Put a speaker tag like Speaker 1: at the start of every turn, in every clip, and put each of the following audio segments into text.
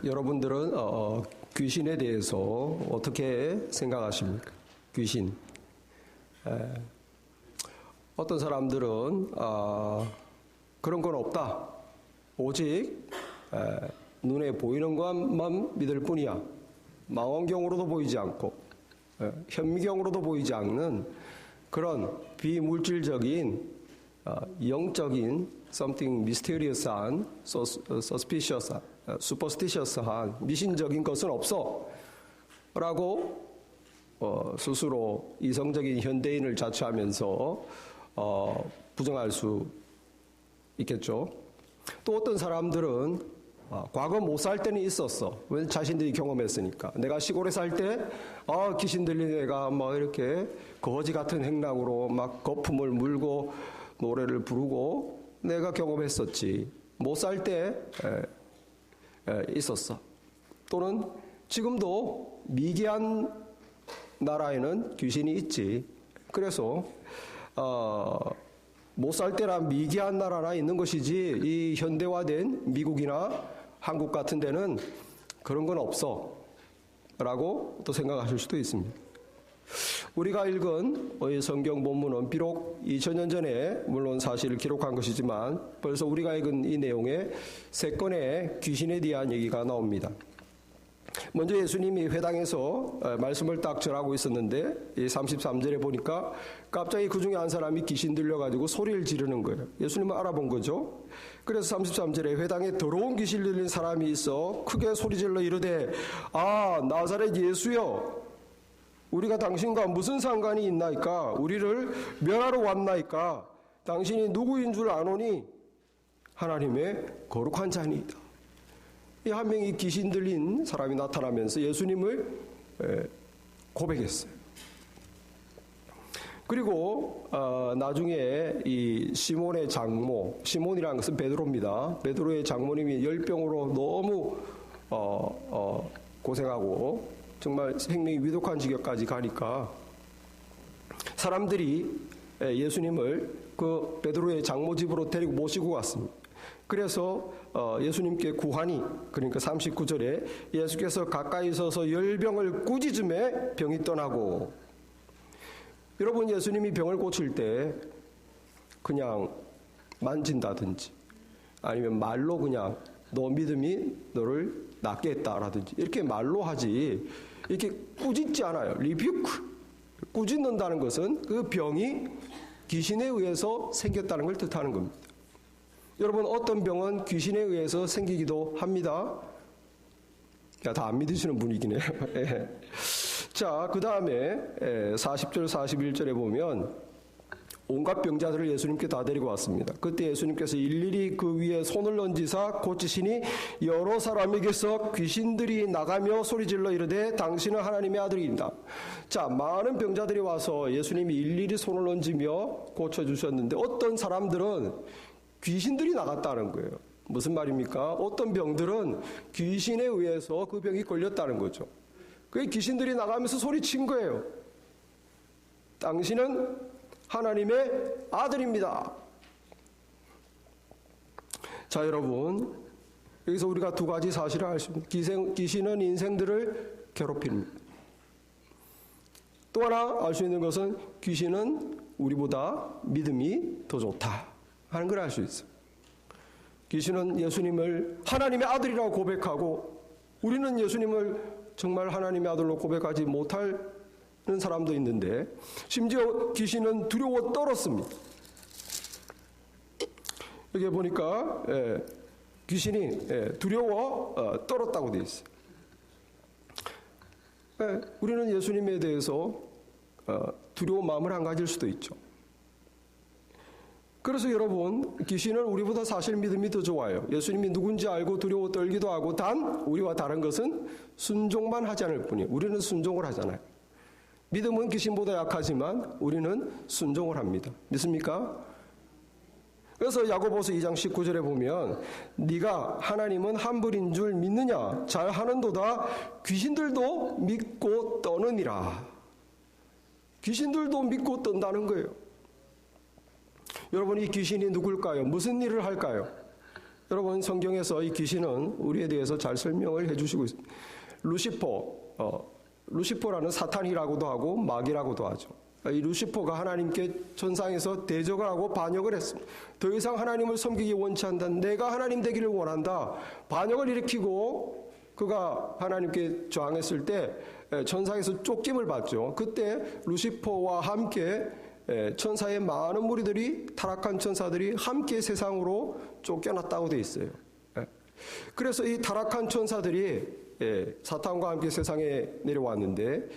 Speaker 1: 여러분들은 귀신에 대해서 어떻게 생각하십니까? 귀신. 어떤 사람들은 그런 건 없다. 오직 눈에 보이는 것만 믿을 뿐이야. 망원경으로도 보이지 않고 현미경으로도 보이지 않는 그런 비물질적인 영적인 something mysterious한 suspicious한 superstitious한 미신적인 것은 없어 라고 스스로 이성적인 현대인을 자처하면서 부정할 수 있겠죠. 또 어떤 사람들은 과거 못 살 때는 있었어. 왜? 자신들이 경험했으니까. 내가 시골에 살 때 귀신 들린 애가 막 이렇게 거지 같은 행랑으로 막 거품을 물고 노래를 부르고 내가 경험했었지. 못 살 때 있었어. 또는 지금도 미개한 나라에는 귀신이 있지. 그래서 못 살 때나 미개한 나라나 있는 것이지 이 현대화된 미국이나 한국 같은 데는 그런 건 없어 라고 또 생각하실 수도 있습니다. 우리가 읽은 성경 본문은 비록 2000년 전에 물론 사실을 기록한 것이지만 벌써 우리가 읽은 이 내용에 3건의 귀신에 대한 얘기가 나옵니다. 먼저 예수님이 회당에서 말씀을 딱 전하고 있었는데 33절에 보니까 갑자기 그 중에 한 사람이 귀신 들려가지고 소리를 지르는 거예요. 예수님은 알아본 거죠. 그래서 33절에 회당에 더러운 귀신 들린 사람이 있어 크게 소리질러 이르되 나사렛 예수여 우리가 당신과 무슨 상관이 있나이까? 우리를 멸하러 왔나이까? 당신이 누구인 줄 아노니 하나님의 거룩한 자니이다. 이 한 명이 귀신 들린 사람이 나타나면서 예수님을 고백했어요. 그리고 나중에 이 시몬의 장모, 시몬이라는 것은 베드로입니다. 베드로의 장모님이 열병으로 너무 고생하고 정말 생명이 위독한 지경까지 가니까 사람들이 예수님을 그 베드로의 장모 집으로 데리고 모시고 갔습니다. 그래서 예수님께 구하니 그러니까 39절에 예수께서 가까이 서서 열병을 꾸짖음에 병이 떠나고 여러분 예수님이 병을 고칠 때 그냥 만진다든지 아니면 말로 그냥 너 믿음이 너를 낫게 했다라든지 이렇게 말로 하지 이렇게 꾸짖지 않아요. 리뷰크 꾸짖는다는 것은 그 병이 귀신에 의해서 생겼다는 걸 뜻하는 겁니다. 여러분 어떤 병은 귀신에 의해서 생기기도 합니다. 다 안 믿으시는 분이긴 해요. 자, 그 다음에 40절 41절에 보면 온갖 병자들을 예수님께 다 데리고 왔습니다. 그때 예수님께서 일일이 그 위에 손을 얹으사 고치시니 여러 사람에게서 귀신들이 나가며 소리질러 이르되 당신은 하나님의 아들이다. 자, 많은 병자들이 와서 예수님이 일일이 손을 얹으며 고쳐주셨는데 어떤 사람들은 귀신들이 나갔다는 거예요. 무슨 말입니까? 어떤 병들은 귀신에 의해서 그 병이 걸렸다는 거죠. 그 귀신들이 나가면서 소리친 거예요. 당신은 하나님의 아들입니다. 자, 여러분 여기서 우리가 두 가지 사실을 알 수 있습니다. 귀신은 인생들을 괴롭힙니다. 또 하나 알 수 있는 것은 귀신은 우리보다 믿음이 더 좋다 하는 걸 알 수 있어요. 귀신은 예수님을 하나님의 아들이라고 고백하고 우리는 예수님을 정말 하나님의 아들로 고백하지 못하는 사람도 있는데 심지어 귀신은 두려워 떨었습니다. 여기 보니까 귀신이 두려워 떨었다고 되어 있어요. 우리는 예수님에 대해서 두려운 마음을 안 가질 수도 있죠. 그래서 여러분 귀신은 우리보다 사실 믿음이 더 좋아요. 예수님이 누군지 알고 두려워 떨기도 하고 단 우리와 다른 것은 순종만 하지 않을 뿐이에요. 우리는 순종을 하잖아요. 믿음은 귀신보다 약하지만 우리는 순종을 합니다. 믿습니까? 그래서 야고보서 2장 19절에 보면 네가 하나님은 한 분인 줄 믿느냐 잘하는도다 귀신들도 믿고 떠느니라. 귀신들도 믿고 떤다는 거예요. 여러분 이 귀신이 누굴까요? 무슨 일을 할까요? 여러분 성경에서 이 귀신은 우리에 대해서 잘 설명을 해주시고 있습니다. 루시퍼라는 사탄이라고도 하고 마귀라고도 하죠. 이 루시퍼가 하나님께 천상에서 대적을 하고 반역을 했습니다. 더 이상 하나님을 섬기기 원치 않는다. 내가 하나님 되기를 원한다. 반역을 일으키고 그가 하나님께 저항했을 때 천상에서 쫓김을 받죠. 그때 루시퍼와 함께 천사의 많은 무리들이, 타락한 천사들이 함께 세상으로 쫓겨났다고 되어 있어요. 그래서 이 타락한 천사들이 사탄과 함께 세상에 내려왔는데,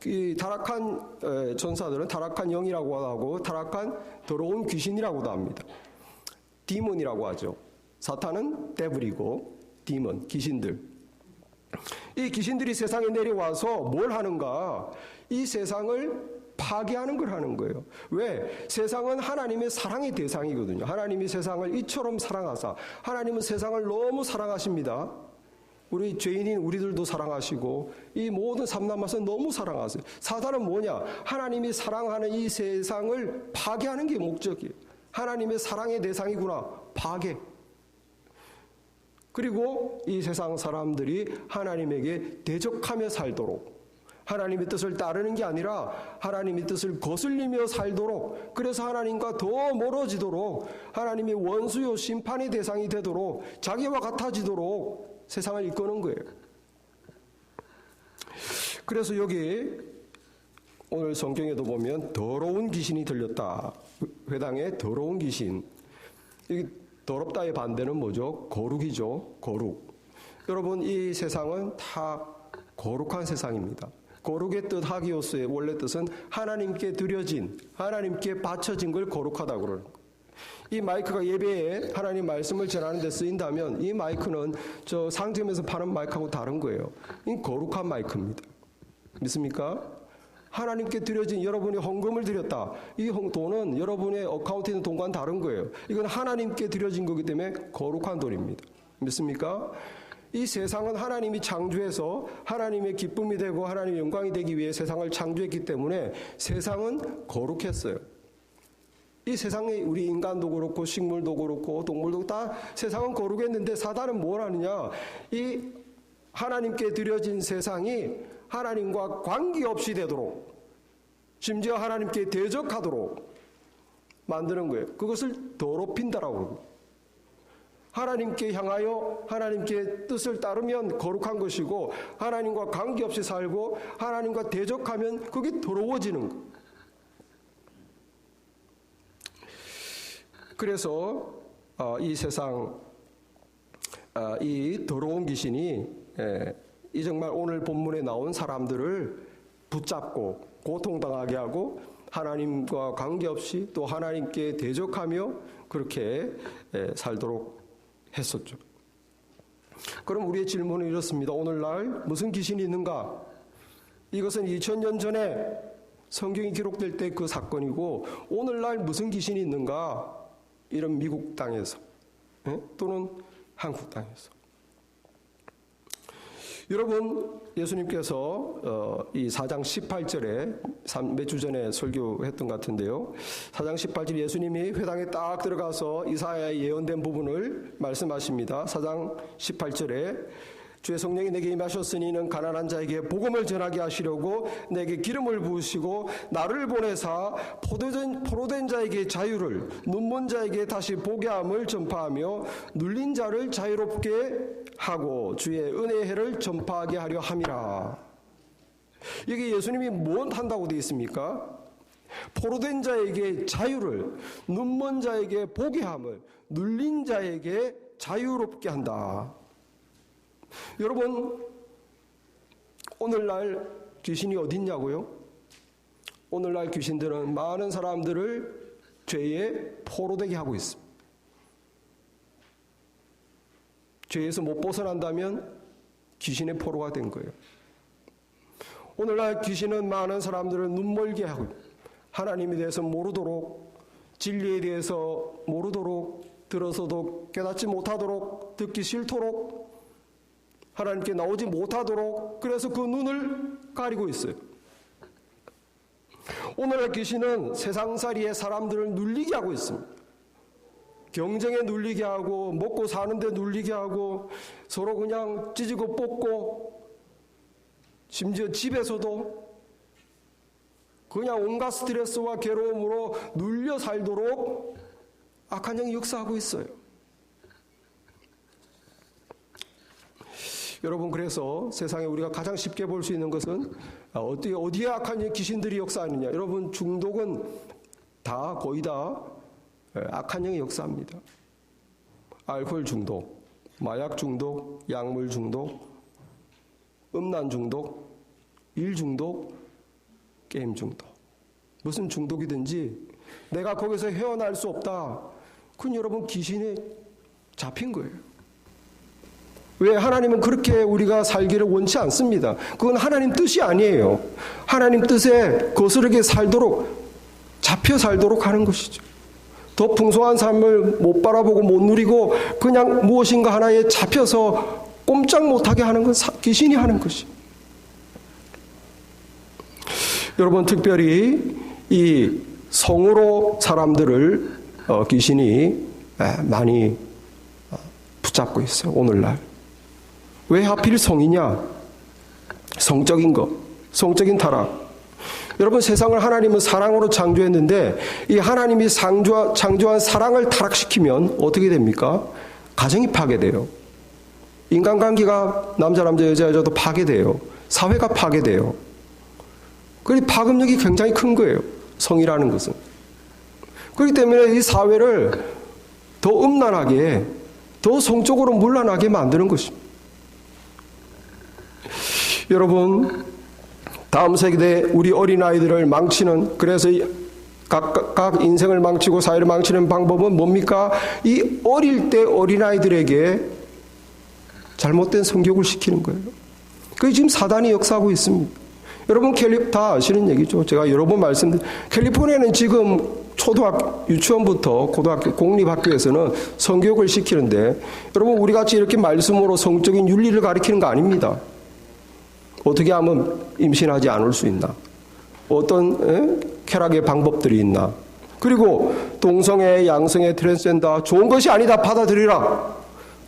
Speaker 1: 이 타락한 천사들은 타락한 영이라고 하고 타락한 더러운 귀신이라고도 합니다. 디몬이라고 하죠. 사탄은 데블이고 디몬, 귀신들. 이 귀신들이 세상에 내려와서 뭘 하는가? 이 세상을 파괴하는 걸 하는 거예요. 왜? 세상은 하나님의 사랑의 대상이거든요. 하나님이 세상을 이처럼 사랑하사, 하나님은 세상을 너무 사랑하십니다. 우리 죄인인 우리들도 사랑하시고 이 모든 삼남아서 너무 사랑하세요. 사단은 뭐냐? 하나님이 사랑하는 이 세상을 파괴하는 게 목적이에요. 하나님의 사랑의 대상이구나. 파괴. 그리고 이 세상 사람들이 하나님에게 대적하며 살도록, 하나님의 뜻을 따르는 게 아니라 하나님의 뜻을 거슬리며 살도록, 그래서 하나님과 더 멀어지도록, 하나님의 원수요 심판의 대상이 되도록, 자기와 같아지도록 세상을 이끄는 거예요. 그래서 여기 오늘 성경에도 보면 더러운 귀신이 들렸다. 회당에 더러운 귀신. 여기 더럽다의 반대는 뭐죠? 거룩이죠. 거룩. 여러분, 이 세상은 다 거룩한 세상입니다. 거룩의 뜻 하기오스의 원래 뜻은 하나님께 드려진, 하나님께 바쳐진 걸 거룩하다고 그러는 거예요. 이 마이크가 예배에 하나님 말씀을 전하는 데 쓰인다면 이 마이크는 저 상점에서 파는 마이크하고 다른 거예요. 이 거룩한 마이크입니다. 믿습니까? 하나님께 드려진, 여러분이 헌금을 드렸다. 이 돈은 여러분의 어카운트에 있는 돈과는 다른 거예요. 이건 하나님께 드려진 거기 때문에 거룩한 돈입니다. 믿습니까? 이 세상은 하나님이 창조해서 하나님의 기쁨이 되고 하나님의 영광이 되기 위해 세상을 창조했기 때문에 세상은 거룩했어요. 이 세상에 우리 인간도 그렇고 식물도 그렇고 동물도 다 세상은 거룩했는데 사단은 뭘 하느냐? 이 하나님께 드려진 세상이 하나님과 관계없이 되도록, 심지어 하나님께 대적하도록 만드는 거예요. 그것을 더럽힌다라고 그러고, 하나님께 향하여 하나님께 뜻을 따르면 거룩한 것이고 하나님과 관계없이 살고 하나님과 대적하면 그게 더러워지는 거예요. 그래서 이 세상, 이 더러운 귀신이 이 정말 오늘 본문에 나온 사람들을 붙잡고 고통당하게 하고 하나님과 관계없이 또 하나님께 대적하며 그렇게 살도록 했었죠. 그럼 우리의 질문은 이렇습니다. 오늘날 무슨 귀신이 있는가? 이것은 2000년 전에 성경이 기록될 때 그 사건이고, 오늘날 무슨 귀신이 있는가? 이런 미국 땅에서 또는 한국 땅에서. 여러분, 예수님께서 이 4장 18절에 몇 주 전에 설교했던 것 같은데요. 4장 18절 예수님이 회당에 딱 들어가서 이사야의 예언된 부분을 말씀하십니다. 4장 18절에 주의 성령이 내게 임하셨으니 이는 가난한 자에게 복음을 전하게 하시려고 내게 기름을 부으시고 나를 보내사 포로된 자에게 자유를, 눈먼 자에게 다시 보게 함을 전파하며 눌린 자를 자유롭게 하고 주의 은혜의 해를 전파하게 하려 함이라. 여기 예수님이 뭘 한다고 되어 있습니까? 포로된 자에게 자유를, 눈먼 자에게 보게 함을, 눌린 자에게 자유롭게 한다. 여러분, 오늘날 귀신이 어디 있냐고요? 오늘날 귀신들은 많은 사람들을 죄에 포로되게 하고 있습니다. 죄에서 못 벗어난다면 귀신의 포로가 된 거예요. 오늘날 귀신은 많은 사람들을 눈멀게 하고 하나님에 대해서 모르도록, 진리에 대해서 모르도록, 들어서도 깨닫지 못하도록, 듣기 싫도록, 하나님께 나오지 못하도록, 그래서 그 눈을 가리고 있어요. 오늘날 귀신은 세상살이의 사람들을 눌리게 하고 있습니다. 경쟁에 눌리게 하고 먹고 사는데 눌리게 하고 서로 그냥 찢고 뽑고 심지어 집에서도 그냥 온갖 스트레스와 괴로움으로 눌려 살도록 악한 영이 역사하고 있어요. 여러분, 그래서 세상에 우리가 가장 쉽게 볼 수 있는 것은 어디에 악한 귀신들이 역사하느냐. 여러분, 중독은 거의 다 악한 영이 역사합니다. 알코올 중독, 마약 중독, 약물 중독, 음란 중독, 일 중독, 게임 중독. 무슨 중독이든지 내가 거기서 헤어날 수 없다. 그건 여러분 귀신에 잡힌 거예요. 왜? 하나님은 그렇게 우리가 살기를 원치 않습니다. 그건 하나님 뜻이 아니에요. 하나님 뜻에 거스르게 살도록, 잡혀 살도록 하는 것이죠. 더 풍성한 삶을 못 바라보고 못 누리고 그냥 무엇인가 하나에 잡혀서 꼼짝 못하게 하는 건 귀신이 하는 것이. 여러분, 특별히 이 성으로 사람들을 귀신이 많이 붙잡고 있어요. 오늘날. 왜 하필 성이냐? 성적인 것, 성적인 타락. 여러분, 세상을 하나님은 사랑으로 창조했는데 이 하나님이 창조한 사랑을 타락시키면 어떻게 됩니까? 가정이 파괴돼요. 인간관계가 남자 여자도 파괴돼요. 사회가 파괴돼요. 그리고 파급력이 굉장히 큰 거예요. 성이라는 것은. 그렇기 때문에 이 사회를 더 음란하게, 더 성적으로 문란하게 만드는 것입니다. 여러분, 다음 세대 우리 어린아이들을 망치는, 그래서 각 인생을 망치고 사회를 망치는 방법은 뭡니까? 이 어릴 때 어린아이들에게 잘못된 성교육을 시키는 거예요. 그게 지금 사단이 역사하고 있습니다. 여러분, 다 아시는 얘기죠. 제가 여러 번 말씀드린, 캘리포니아는 지금 유치원부터 고등학교, 공립학교에서는 성교육을 시키는데, 여러분, 우리 같이 이렇게 말씀으로 성적인 윤리를 가르치는 거 아닙니다. 어떻게 하면 임신하지 않을 수 있나? 어떤 쾌락의 방법들이 있나? 그리고 동성애, 양성애, 트랜스젠더 좋은 것이 아니다, 받아들이라.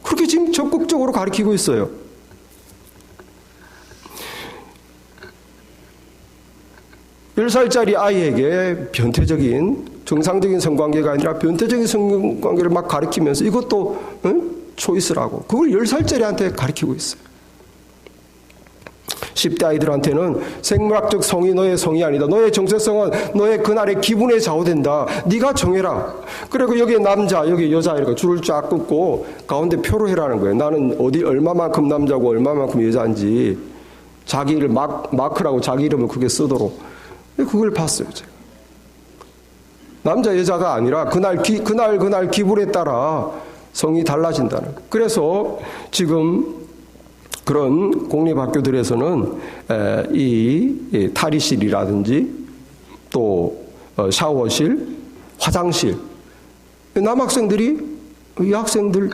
Speaker 1: 그렇게 지금 적극적으로 가르치고 있어요. (10살짜리) 아이에게 변태적인, 정상적인 성관계가 아니라 변태적인 성관계를 막 가르치면서 이것도 초이스라고, 그걸 10살짜리한테 가르치고 있어요. 10대 아이들한테는 생물학적 성이 너의 성이 아니다. 너의 정체성은 너의 그날의 기분에 좌우된다. 네가 정해라. 그리고 여기에 남자, 여기 여자 이렇게 줄을 쫙 끊고 가운데 표로 해라는 거예요. 나는 어디 얼마만큼 남자고 얼마만큼 여자인지 자기를 마크라고 자기 이름을 그게 쓰도록. 그걸 봤어요, 제가. 남자 여자가 아니라 그날 기분에 따라 성이 달라진다는. 그래서 지금 그런 공립학교들에서는 이 탈의실이라든지 또 샤워실, 화장실, 남학생들이 이 학생들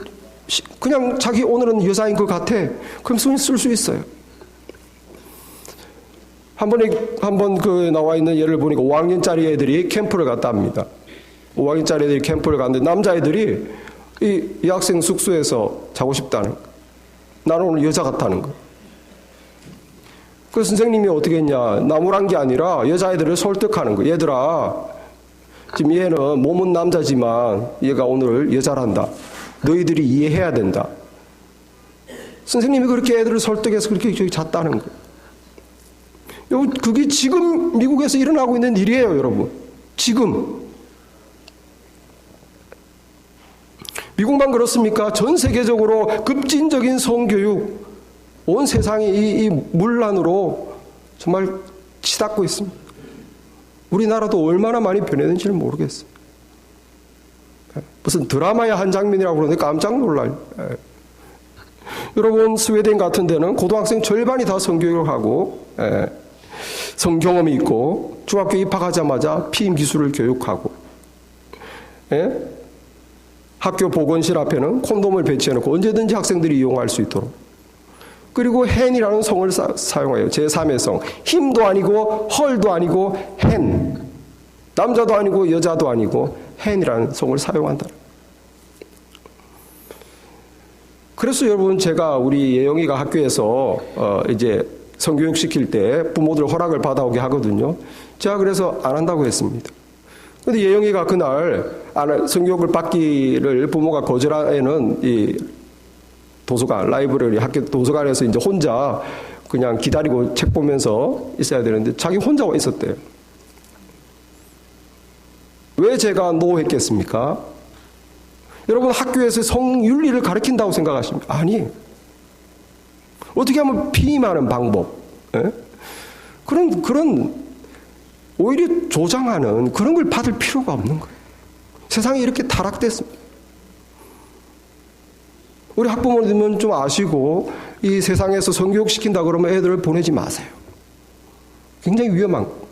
Speaker 1: 그냥 자기 오늘은 여자인 것 같아. 그럼 손 쓸 수 있어요. 한번 그 나와 있는 예를 보니까 5학년짜리 애들이 캠프를 갔다 합니다. 5학년짜리 애들이 캠프를 갔는데 남자애들이 이 학생 숙소에서 자고 싶다는 거예요. 나는 오늘 여자 같다는 거예요. 그 선생님이 어떻게 했냐. 나무란 게 아니라 여자애들을 설득하는 거예요. 얘들아, 지금 얘는 몸은 남자지만 얘가 오늘 여자란다. 너희들이 이해해야 된다. 선생님이 그렇게 애들을 설득해서 그렇게 잤다는 거예요. 그게 지금 미국에서 일어나고 있는 일이에요, 여러분. 지금. 미국만 그렇습니까? 전 세계적으로 급진적인 성교육, 온 세상이 이 문란으로 정말 치닫고 있습니다. 우리나라도 얼마나 많이 변했는지는 모르겠어요. 무슨 드라마의 한 장면이라고 그러는데 깜짝 놀라요. 여러분, 스웨덴 같은 데는 고등학생 절반이 다 성교육을 하고 성경험이 있고 중학교 입학하자마자 피임 기술을 교육하고 학교 보건실 앞에는 콘돔을 배치해놓고 언제든지 학생들이 이용할 수 있도록. 그리고 헨이라는 성을 사용해요. 제3의 성. 힘도 아니고 헐도 아니고 헨. 남자도 아니고 여자도 아니고 헨이라는 성을 사용한다. 그래서 여러분 제가 우리 예영이가 학교에서 이제 성교육 시킬 때 부모들 허락을 받아오게 하거든요. 제가 그래서 안 한다고 했습니다. 근데 예영이가 그날 성교육을 받기를 부모가 거절하에는 이 도서관, 라이브러리, 학교 도서관에서 이제 혼자 그냥 기다리고 책 보면서 있어야 되는데 자기 혼자 와 있었대요. 왜 제가 노 했겠습니까? 여러분 학교에서 성윤리를 가르친다고 생각하십니까? 아니에요. 어떻게 하면 피임하는 방법, 예? 그런 오히려 조장하는 그런 걸 받을 필요가 없는 거예요. 세상이 이렇게 타락됐습니다. 우리 학부모님은 좀 아시고 이 세상에서 성교육 시킨다 그러면 애들을 보내지 마세요. 굉장히 위험한 거예요.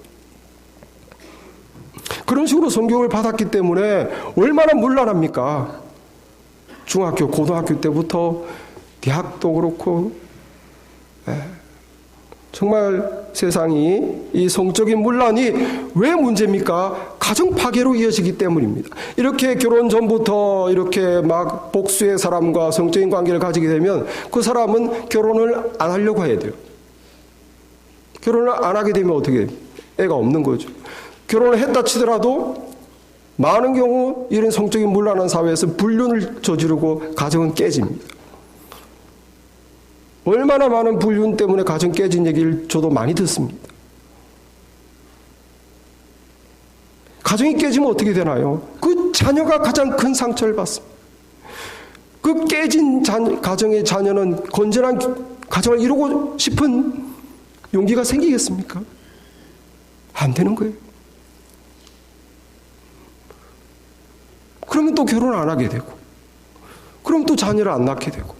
Speaker 1: 그런 식으로 성교육을 받았기 때문에 얼마나 문란합니까? 중학교, 고등학교 때부터 대학도 그렇고 정말 세상이 이 성적인 문란이 왜 문제입니까? 가정 파괴로 이어지기 때문입니다. 이렇게 결혼 전부터 이렇게 막 복수의 사람과 성적인 관계를 가지게 되면 그 사람은 결혼을 안 하려고 해야 돼요. 결혼을 안 하게 되면 어떻게 돼요? 애가 없는 거죠. 결혼을 했다 치더라도 많은 경우 이런 성적인 문란한 사회에서 불륜을 저지르고 가정은 깨집니다. 얼마나 많은 불륜 때문에 가정 깨진 얘기를 저도 많이 듣습니다. 가정이 깨지면 어떻게 되나요? 그 자녀가 가장 큰 상처를 받습니다. 그 깨진 가정의 자녀는 건전한 가정을 이루고 싶은 용기가 생기겠습니까? 안 되는 거예요. 그러면 또 결혼 안 하게 되고, 그럼 또 자녀를 안 낳게 되고,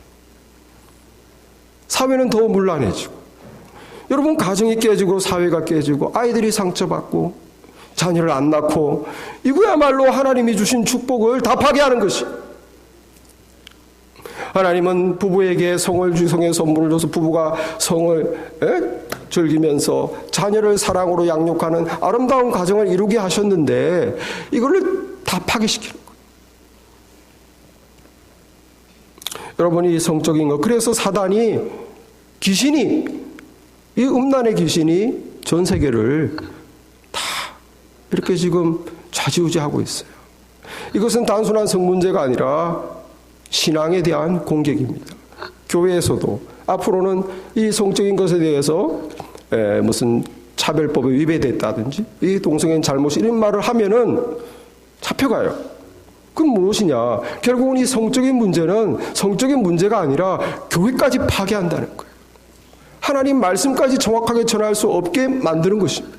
Speaker 1: 사회는 더 문란해지고, 여러분 가정이 깨지고 사회가 깨지고 아이들이 상처받고 자녀를 안 낳고 이거야말로 하나님이 주신 축복을 다 파괴하는 것이. 하나님은 부부에게 성의 선물을 줘서 부부가 성을 즐기면서 자녀를 사랑으로 양육하는 아름다운 가정을 이루게 하셨는데 이거를 다 파괴시키는 거예요. 여러분이 성적인 것, 그래서 사단이, 귀신이, 이 음란의 귀신이 전 세계를 다 이렇게 지금 좌지우지하고 있어요. 이것은 단순한 성 문제가 아니라 신앙에 대한 공격입니다. 교회에서도 앞으로는 이 성적인 것에 대해서 무슨 차별법에 위배됐다든지 이 동성애는 잘못이 이런 말을 하면은 잡혀가요. 그럼 무엇이냐? 결국은 이 성적인 문제는 성적인 문제가 아니라 교회까지 파괴한다는 거예요. 하나님 말씀까지 정확하게 전할 수 없게 만드는 것입니다.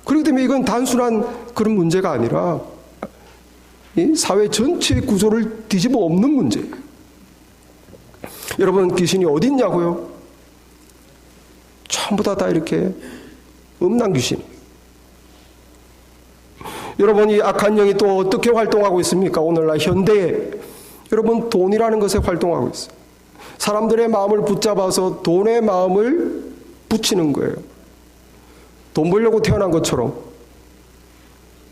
Speaker 1: 그렇기 때문에 이건 단순한 그런 문제가 아니라 이 사회 전체의 구조를 뒤집어 엎는 문제예요. 여러분, 귀신이 어디 있냐고요? 전부 다 이렇게 음란 귀신이. 여러분, 이 악한 영이 또 어떻게 활동하고 있습니까? 오늘날 현대에 여러분 돈이라는 것에 활동하고 있어요. 사람들의 마음을 붙잡아서 돈의 마음을 붙이는 거예요. 돈 벌려고 태어난 것처럼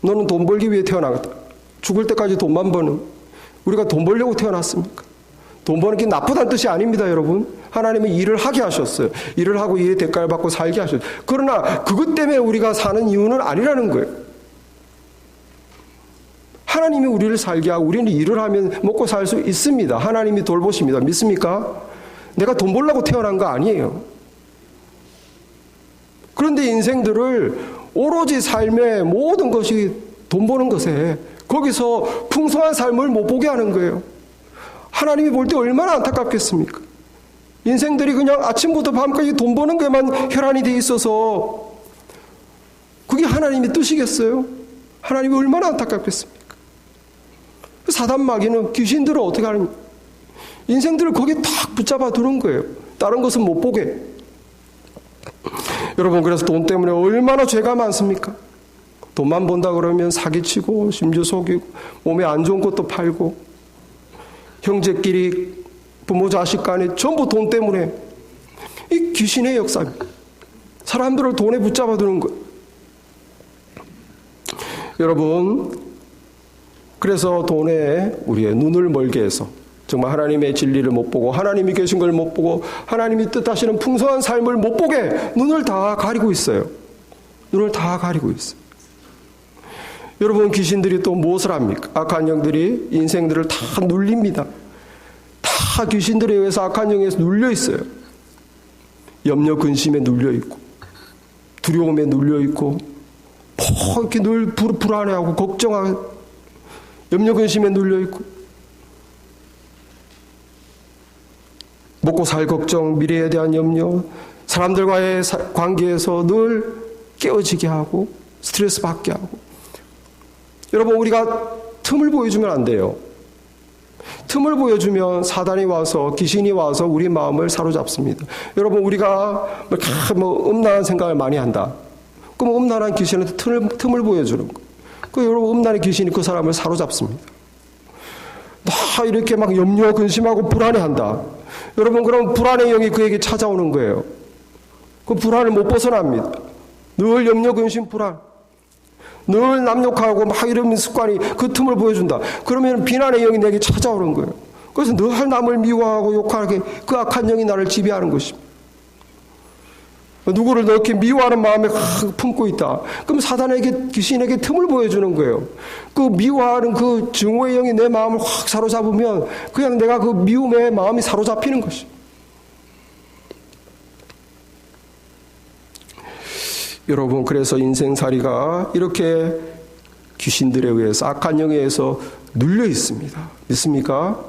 Speaker 1: 너는 돈 벌기 위해 태어나겠다. 죽을 때까지 돈만 버는, 우리가 돈 벌려고 태어났습니까? 돈 버는 게 나쁘다는 뜻이 아닙니다, 여러분. 하나님이 일을 하게 하셨어요. 일을 하고 일의 대가를 받고 살게 하셨어요. 그러나 그것 때문에 우리가 사는 이유는 아니라는 거예요. 하나님이 우리를 살게 하고 우리는 일을 하면 먹고 살 수 있습니다. 하나님이 돌보십니다. 믿습니까? 내가 돈 벌려고 태어난 거 아니에요. 그런데 인생들을 오로지 삶의 모든 것이 돈 버는 것에 거기서 풍성한 삶을 못 보게 하는 거예요. 하나님이 볼 때 얼마나 안타깝겠습니까? 인생들이 그냥 아침부터 밤까지 돈 버는 것만 혈안이 돼 있어서 그게 하나님의 뜻이겠어요? 하나님이 얼마나 안타깝겠습니까? 사단 마귀는 귀신들을 어떻게 하느냐? 인생들을 거기에 탁 붙잡아 두는 거예요. 다른 것은 못 보게. 여러분, 그래서 돈 때문에 얼마나 죄가 많습니까? 돈만 번다 그러면 사기치고 심지어 속이고 몸에 안 좋은 것도 팔고 형제끼리 부모 자식 간에 전부 돈 때문에 이 귀신의 역사입니다. 사람들을 돈에 붙잡아 두는 거예요. 여러분, 그래서 돈에 우리의 눈을 멀게 해서 정말 하나님의 진리를 못 보고 하나님이 계신 걸 못 보고 하나님이 뜻하시는 풍성한 삶을 못 보게 눈을 다 가리고 있어요. 눈을 다 가리고 있어요. 여러분, 귀신들이 또 무엇을 합니까? 악한 영들이 인생들을 다 눌립니다. 다 귀신들에 의해서 악한 영에서 눌려 있어요. 염려 근심에 눌려 있고 두려움에 눌려 있고 이렇게 늘 불안해하고 걱정하고 염려 근심에 눌려 있고 먹고 살 걱정, 미래에 대한 염려, 사람들과의 관계에서 늘 깨어지게 하고 스트레스 받게 하고. 여러분, 우리가 틈을 보여주면 안 돼요. 틈을 보여주면 사단이 와서, 귀신이 와서 우리 마음을 사로잡습니다. 여러분, 우리가 음란한 생각을 많이 한다. 그럼 음란한 귀신한테 틈을 보여주는 거예요. 여러분, 음란한 귀신이 그 사람을 사로잡습니다. 나 이렇게 막 염려, 근심하고 불안해한다. 여러분, 그럼 불안의 영이 그에게 찾아오는 거예요. 그 불안을 못 벗어납니다. 늘 염려, 근심, 불안. 늘 남욕하고 막 이런 습관이 그 틈을 보여준다. 그러면 비난의 영이 내게 찾아오는 거예요. 그래서 늘 남을 미워하고 욕하게 그 악한 영이 나를 지배하는 것입니다. 누구를 이렇게 미워하는 마음에 품고 있다. 그럼 사단에게, 귀신에게 틈을 보여주는 거예요. 그 미워하는 그 증오의 영이 내 마음을 확 사로잡으면 그냥 내가 그 미움의 마음이 사로잡히는 것입니다. 여러분, 그래서 인생살이가 이렇게 귀신들에 의해서, 악한 영에 의해서 눌려 있습니다. 믿습니까?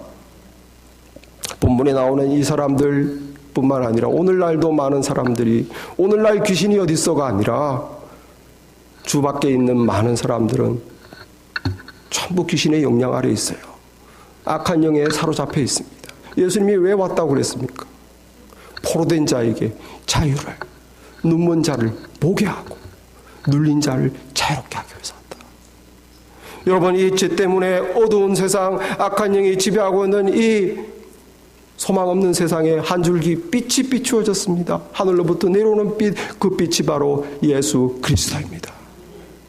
Speaker 1: 본문에 나오는 이 사람들 뿐만 아니라 오늘날도 많은 사람들이, 오늘날 귀신이 어디 있어가 아니라 주 밖에 있는 많은 사람들은 전부 귀신의 영향 아래 있어요. 악한 영에 사로잡혀 있습니다. 예수님이 왜 왔다고 그랬습니까? 포로된 자에게 자유를, 눈먼 자를 보게 하고 눌린 자를 자유롭게 하기 위해서 왔다. 여러분, 이 죄 때문에 어두운 세상, 악한 영이 지배하고 있는 이 소망 없는 세상에 한 줄기 빛이 비추어졌습니다. 하늘로부터 내려오는 빛, 그 빛이 바로 예수 그리스도입니다.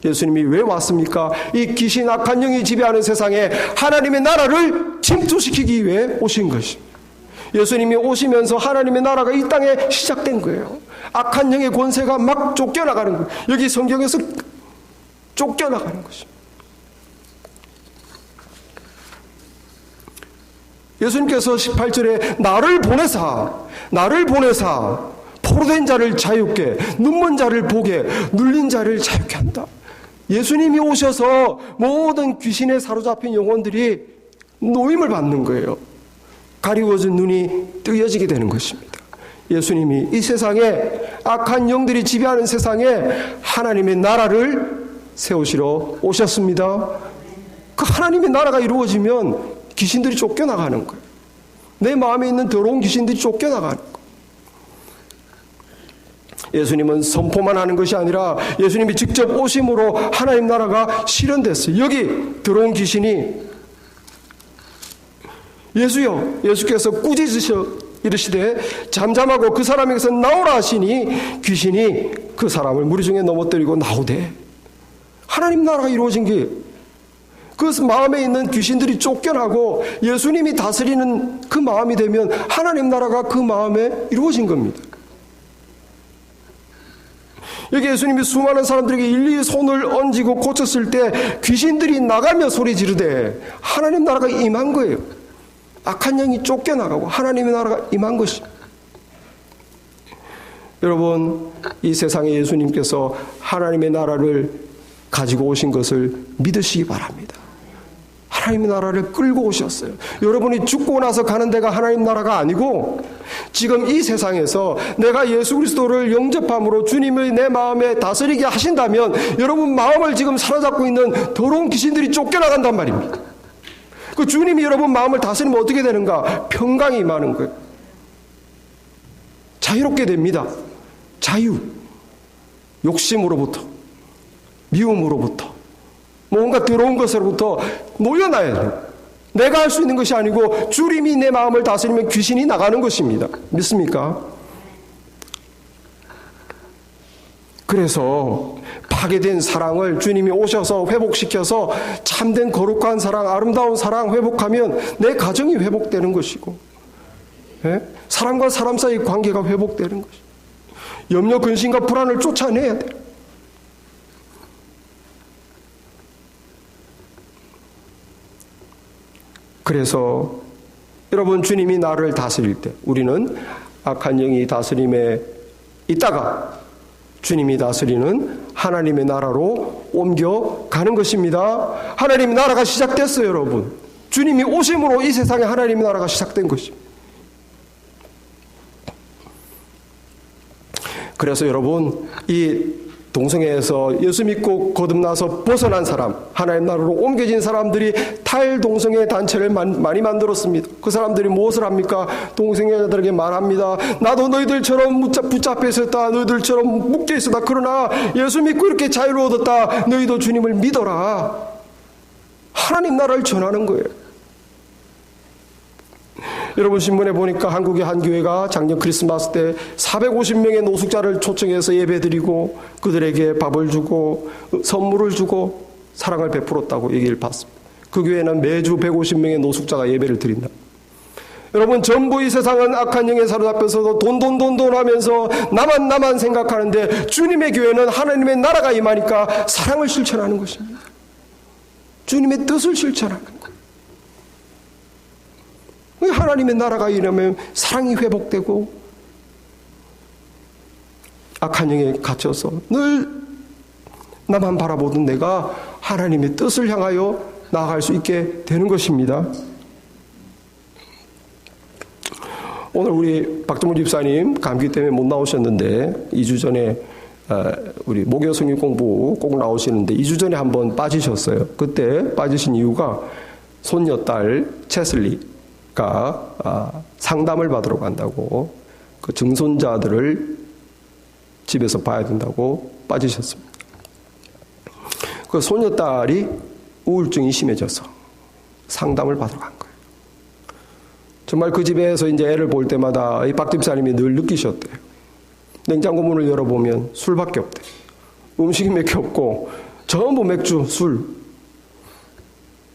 Speaker 1: 예수님이 왜 왔습니까? 이 귀신, 악한 영이 지배하는 세상에 하나님의 나라를 침투시키기 위해 오신 것입니다. 예수님이 오시면서 하나님의 나라가 이 땅에 시작된 거예요. 악한 영의 권세가 막 쫓겨나가는 거예요. 여기 성경에서 쫓겨나가는 것입니다. 예수님께서 18절에 나를 보내사 포로된 자를 자유케, 눈먼 자를 보게, 눌린 자를 자유케 한다. 예수님이 오셔서 모든 귀신에 사로잡힌 영혼들이 노임을 받는 거예요. 가리워진 눈이 뜨여지게 되는 것입니다. 예수님이 이 세상에, 악한 영들이 지배하는 세상에 하나님의 나라를 세우시러 오셨습니다. 그 하나님의 나라가 이루어지면 귀신들이 쫓겨나가는 거예요. 내 마음에 있는 더러운 귀신들이 쫓겨나가는 거예요. 예수님은 선포만 하는 것이 아니라 예수님이 직접 오심으로 하나님 나라가 실현됐어요. 여기 더러운 귀신이 예수여, 예수께서 꾸짖으셔 이르시되 잠잠하고 그 사람에게서 나오라 하시니 귀신이 그 사람을 무리 중에 넘어뜨리고 나오되. 하나님 나라가 이루어진 게, 그 마음에 있는 귀신들이 쫓겨나고 예수님이 다스리는 그 마음이 되면 하나님 나라가 그 마음에 이루어진 겁니다. 여기 예수님이 수많은 사람들에게 일일이 손을 얹고 고쳤을 때 귀신들이 나가며 소리 지르되 하나님 나라가 임한 거예요. 악한 영이 쫓겨나가고 하나님의 나라가 임한 것입니다. 여러분, 이 세상에 예수님께서 하나님의 나라를 가지고 오신 것을 믿으시기 바랍니다. 하나님의 나라를 끌고 오셨어요. 여러분이 죽고 나서 가는 데가 하나님 나라가 아니고 지금 이 세상에서 내가 예수 그리스도를 영접함으로 주님을 내 마음에 다스리게 하신다면 여러분 마음을 지금 사로잡고 있는 더러운 귀신들이 쫓겨나간단 말입니다. 그 주님이 여러분 마음을 다스리면 어떻게 되는가? 평강이 임하는 거예요. 자유롭게 됩니다. 자유. 욕심으로부터, 미움으로부터, 뭔가 더러운 것으로부터 놓여놔야 돼요. 내가 할 수 있는 것이 아니고 주님이 내 마음을 다스리면 귀신이 나가는 것입니다. 믿습니까? 그래서 파괴된 사랑을 주님이 오셔서 회복시켜서 참된 거룩한 사랑, 아름다운 사랑 회복하면 내 가정이 회복되는 것이고, 사람과 사람 사이 관계가 회복되는 것이고, 염려, 근심과 불안을 쫓아내야 돼요. 그래서 여러분, 주님이 나를 다스릴 때 우리는 악한 영이 다스림에 있다가 주님이 다스리는 하나님의 나라로 옮겨가는 것입니다. 하나님의 나라가 시작됐어요, 여러분. 주님이 오심으로 이 세상에 하나님의 나라가 시작된 것입니다. 그래서 여러분, 이 동성애에서 예수 믿고 거듭나서 벗어난 사람, 하나님 나라로 옮겨진 사람들이 탈동성애 단체를 많이 만들었습니다. 그 사람들이 무엇을 합니까? 동성애자들에게 말합니다. 나도 너희들처럼 붙잡혀 있었다. 너희들처럼 묶여 있었다. 그러나 예수 믿고 이렇게 자유를 얻었다. 너희도 주님을 믿어라. 하나님 나라를 전하는 거예요. 여러분, 신문에 보니까 한국의 한 교회가 작년 크리스마스 때 450명의 노숙자를 초청해서 예배드리고 그들에게 밥을 주고 선물을 주고 사랑을 베풀었다고 얘기를 봤습니다. 그 교회는 매주 150명의 노숙자가 예배를 드린다. 여러분, 전부 이 세상은 악한 영에 사로잡혀서도 돈 하면서 나만 생각하는데, 주님의 교회는 하나님의 나라가 임하니까 사랑을 실천하는 것입니다. 주님의 뜻을 실천하는 거예요. 하나님의 나라가 일하면 사랑이 회복되고, 악한 영에 갇혀서 늘 나만 바라보던 내가 하나님의 뜻을 향하여 나아갈 수 있게 되는 것입니다. 오늘 우리 박정무 집사님 감기 때문에 못 나오셨는데, 2주 전에 우리 목요 성경 공부 꼭 나오시는데 2주 전에 한번 빠지셨어요. 그때 빠지신 이유가 손녀딸 채슬리 상담을 받으러 간다고, 그 증손자들을 집에서 봐야 된다고 빠지셨습니다. 그 손녀딸이 우울증이 심해져서 상담을 받으러 간 거예요. 정말 그 집에서 이제 애를 볼 때마다 이 박 집사님이 늘 느끼셨대요. 냉장고 문을 열어보면 술밖에 없대요. 음식이 몇 개 없고 전부 맥주, 술.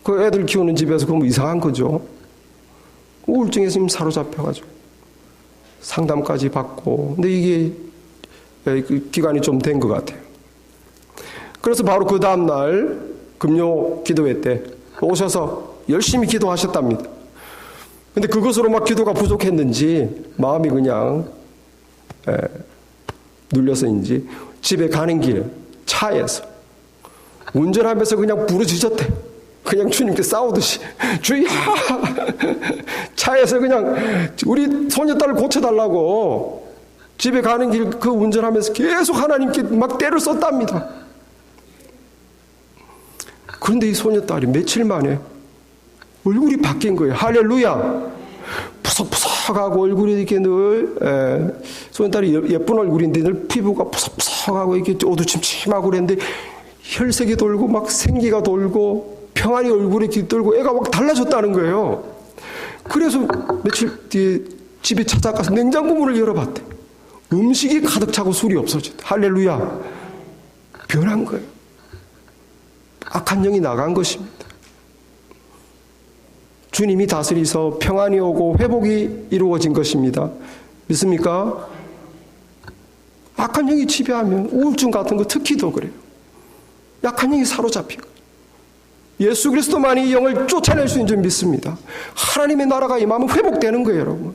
Speaker 1: 그 애들 키우는 집에서 그건 뭐 이상한 거죠. 우울증에 지금 사로잡혀가지고 상담까지 받고, 근데 이게 기간이 좀 된 것 같아요. 그래서 바로 그 다음날 금요 기도회 때 오셔서 열심히 기도하셨답니다. 근데 그것으로 막 기도가 부족했는지 마음이 그냥 눌려서인지 집에 가는 길에 차에서 운전하면서 그냥 부르짖었대. 그냥 주님께 싸우듯이, 주야! 차에서 그냥 우리 손녀딸을 고쳐달라고 집에 가는 길 그 운전하면서 계속 하나님께 막 때를 썼답니다. 그런데 이 손녀딸이 며칠 만에 얼굴이 바뀐 거예요. 할렐루야! 푸석푸석하고 얼굴이 이렇게 늘, 손녀딸이 예쁜 얼굴인데 늘 피부가 푸석푸석하고 이렇게 어두침침하고 그랬는데 혈색이 돌고 막 생기가 돌고 평안히 얼굴에 깃들고 애가 막 달라졌다는 거예요. 그래서 며칠 뒤에 집에 찾아가서 냉장고 문을 열어봤대. 음식이 가득 차고 술이 없어졌대. 할렐루야. 변한 거예요. 악한 영이 나간 것입니다. 주님이 다스리서 평안이 오고 회복이 이루어진 것입니다. 믿습니까? 악한 영이 지배하면 우울증 같은 거 특히 더 그래요. 약한 영이 사로잡히고, 예수 그리스도만이 이 영을 쫓아낼 수 있는 줄 믿습니다. 하나님의 나라가 임하면 회복되는 거예요, 여러분.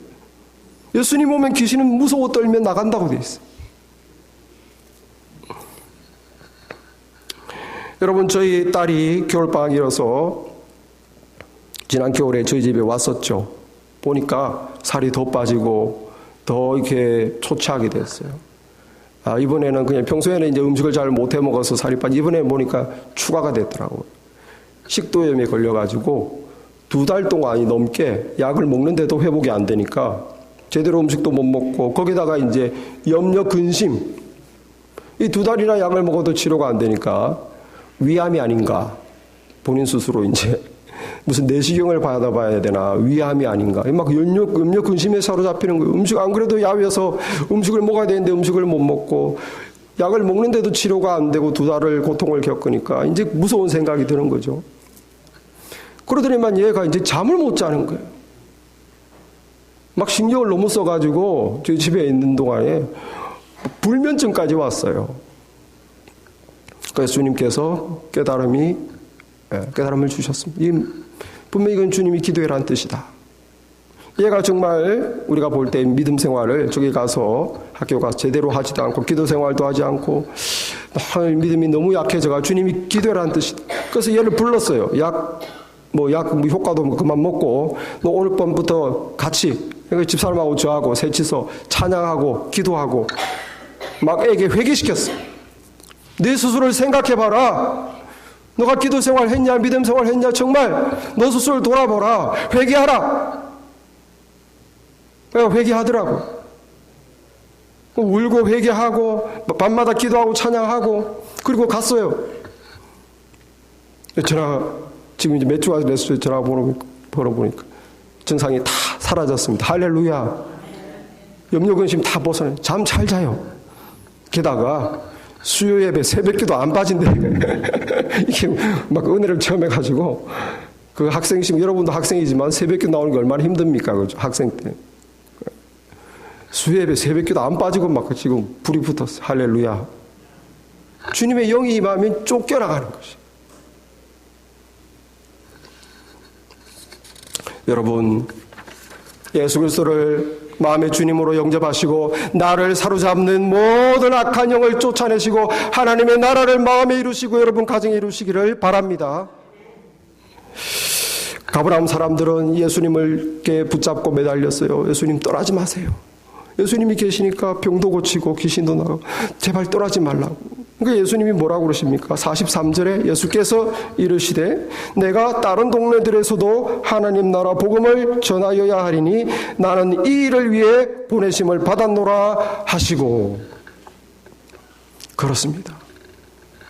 Speaker 1: 예수님 오면 귀신은 무서워 떨면 나간다고 되어 있어요. 여러분, 저희 딸이 겨울방학이라서 지난 겨울에 저희 집에 왔었죠. 보니까 살이 더 빠지고 더 이렇게 초췌하게 됐어요. 이번에는 그냥 평소에는 이제 음식을 잘 못해 먹어서 살이 빠지, 이번에 보니까 추가가 됐더라고요. 식도염에 걸려가지고 2달 동안이 넘게 약을 먹는데도 회복이 안 되니까 제대로 음식도 못 먹고, 거기다가 이제 염려, 근심, 이 2달이나 약을 먹어도 치료가 안 되니까 위암이 아닌가, 본인 스스로 이제 무슨 내시경을 받아봐야 되나, 위암이 아닌가, 막 염려 근심에 사로잡히는 거예요. 음식 안 그래도 야위어서 음식을 먹어야 되는데 음식을 못 먹고, 약을 먹는데도 치료가 안 되고 2달을 고통을 겪으니까 이제 무서운 생각이 드는 거죠. 그러더니만 얘가 이제 잠을 못 자는 거예요. 막 신경을 너무 써가지고 저희 집에 있는 동안에 불면증까지 왔어요. 그래서 주님께서 깨달음을 주셨습니다. 분명히 이건 주님이 기도해라는 뜻이다. 얘가 정말 우리가 볼 때 믿음 생활을 저기 가서 학교 가서 제대로 하지도 않고 기도 생활도 하지 않고 믿음이 너무 약해져가 주님이 기도해라는 뜻이다. 그래서 얘를 불렀어요. 약 효과도 그만 먹고 너 오늘 밤부터 같이 집사람하고 저하고 셋이서 찬양하고 기도하고 막 애에게 회개시켰어. 내 스스로를 생각해봐라. 너가 기도 생활 했냐 믿음 생활 했냐 정말 너 스스로를 돌아보라. 회개하라. 회개하더라고. 울고 회개하고 밤마다 기도하고 찬양하고 그리고 갔어요. 지금 이제 몇 주가 됐어요. 전화 벌어보니까 증상이 다 사라졌습니다. 할렐루야. 염려 근심 다 벗어나요. 잠 잘 자요. 게다가 수요 예배 새벽기도 안 빠진대. 이게 막 은혜를 처음 해가지고 그 학생이시면 여러분도 학생이지만 새벽기도 나오는 게 얼마나 힘듭니까? 그죠? 학생 때. 수요 예배 새벽기도 안 빠지고 막 지금 불이 붙었어요. 할렐루야. 주님의 영이 임하면 쫓겨나가는 것이. 여러분, 예수 그리스도를 마음의 주님으로 영접하시고 나를 사로잡는 모든 악한 영을 쫓아내시고 하나님의 나라를 마음에 이루시고 여러분 가정에 이루시기를 바랍니다. 가브라움 사람들은 예수님을 이렇게 붙잡고 매달렸어요. 예수님 떠나지 마세요. 예수님이 계시니까 병도 고치고 귀신도 나가고 제발 떠나지 말라고. 그러니까 예수님이 뭐라고 그러십니까? 43절에 예수께서 이르시되 내가 다른 동네들에서도 하나님 나라 복음을 전하여야 하리니 나는 이 일을 위해 보내심을 받았노라 하시고. 그렇습니다.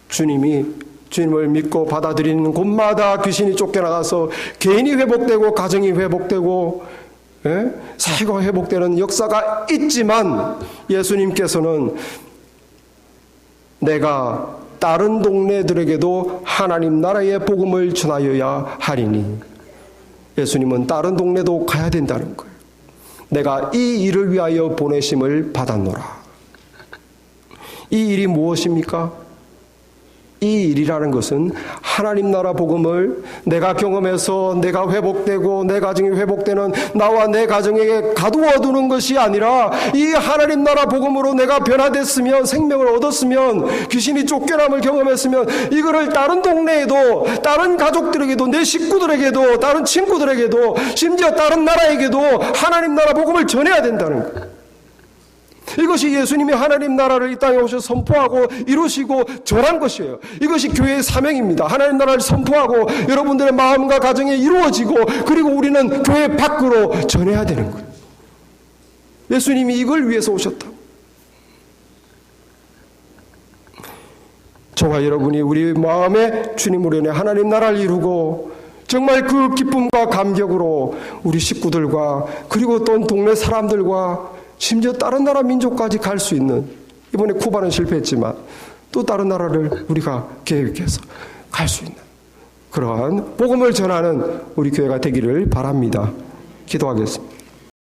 Speaker 1: 주님을 믿고 받아들이는 곳마다 귀신이 쫓겨나가서 개인이 회복되고 가정이 회복되고 사회가 회복되는 역사가 있지만 예수님께서는 내가 다른 동네들에게도 하나님 나라의 복음을 전하여야 하리니 예수님은 다른 동네도 가야 된다는 거예요. 내가 이 일을 위하여 보내심을 받았노라. 이 일이 무엇입니까? 이 일이라는 것은 하나님 나라 복음을 내가 경험해서 내가 회복되고 내 가정이 회복되는 나와 내 가정에게 가두어 두는 것이 아니라 이 하나님 나라 복음으로 내가 변화됐으면 생명을 얻었으면 귀신이 쫓겨남을 경험했으면 이거를 다른 동네에도 다른 가족들에게도 내 식구들에게도 다른 친구들에게도 심지어 다른 나라에게도 하나님 나라 복음을 전해야 된다는 거예요. 이것이 예수님이 하나님 나라를 이 땅에 오셔서 선포하고 이루시고 전한 것이에요. 이것이 교회의 사명입니다. 하나님 나라를 선포하고 여러분들의 마음과 가정에 이루어지고 그리고 우리는 교회 밖으로 전해야 되는 거예요. 예수님이 이걸 위해서 오셨다고. 저와 여러분이 우리 마음에 주님으로 인해 하나님 나라를 이루고 정말 그 기쁨과 감격으로 우리 식구들과 그리고 또 동네 사람들과 심지어 다른 나라 민족까지 갈 수 있는, 이번에 쿠바는 실패했지만 또 다른 나라를 우리가 계획해서 갈 수 있는 그러한 복음을 전하는 우리 교회가 되기를 바랍니다. 기도하겠습니다.